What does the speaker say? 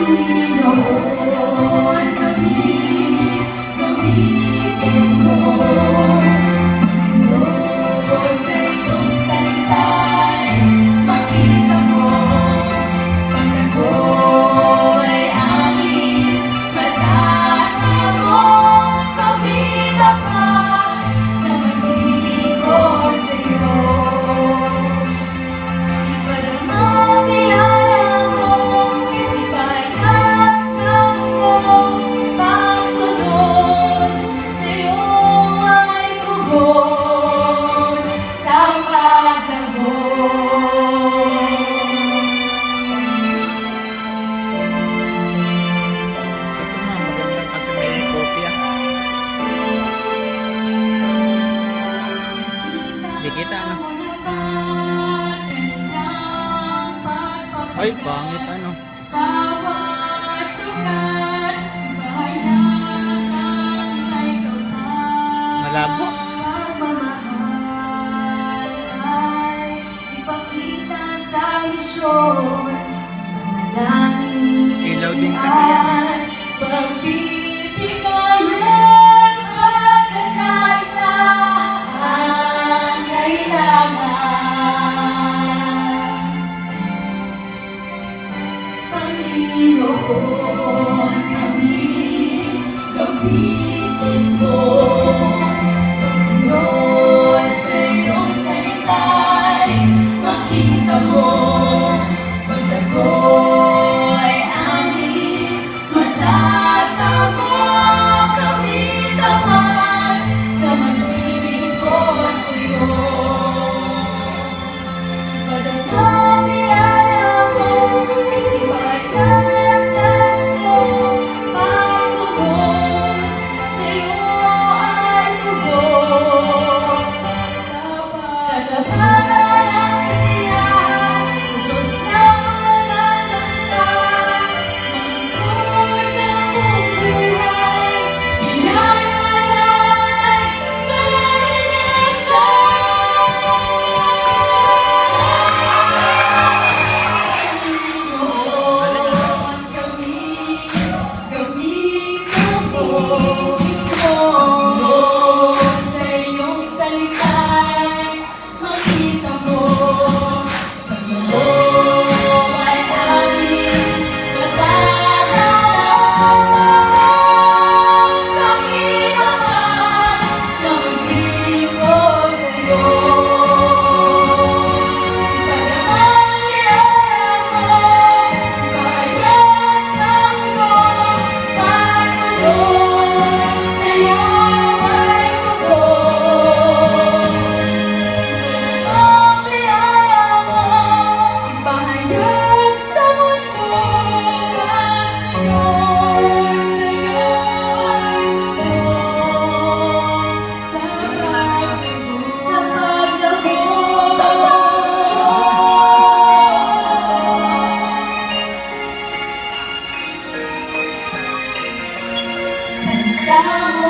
Panginoon, gamitin mo. Masunod sa iyong salita'y makita mo. Pagdago ay aming matatamo. Kami dapat na maglilingkod sa iyo. Ipadamang biyaya mo, ipahayag sa mundo. Pagsunod sa iyo ay tugon sa pagdago. Maganda kasi may kopya. Di kita ano? Ay, pangit ano? Bawat lugar, bahayagan ay gawin. Malabo. Pagmamahal ay ipakita sa misyon. Manalangin Ilaw din kasi yan eh. pagbibigayan at kakaisaan kailangan. Panginoon, gamitin mo. Pagsunod sa iyong salita'y makita mo. Pagdago ay aming matatamo. Kami dapat na maglilingkod sa iyo. Pagdagang biyaya mo, ipahayag sa mundo. Pagsunod sa iyo ay tugon sa katapatan at kasiyahan sa Diyos na magaganda. Mangkod na buong buhay, biyaya ay Panginoon, gamitin mo. Pagsunod sa iyong salita'y makita mo. Pagdago ay aming matatamo. Kami dapat na maglilingkod sa iyo. Ipadamang biyaya mo, ipahayag sa mundo. Pagsunod sa iyo ay tugon. Ipadamang biyaya mo, ipahayag sa mundo. Pagsunod sa iyo ay tugon sa pagdago. Salita mo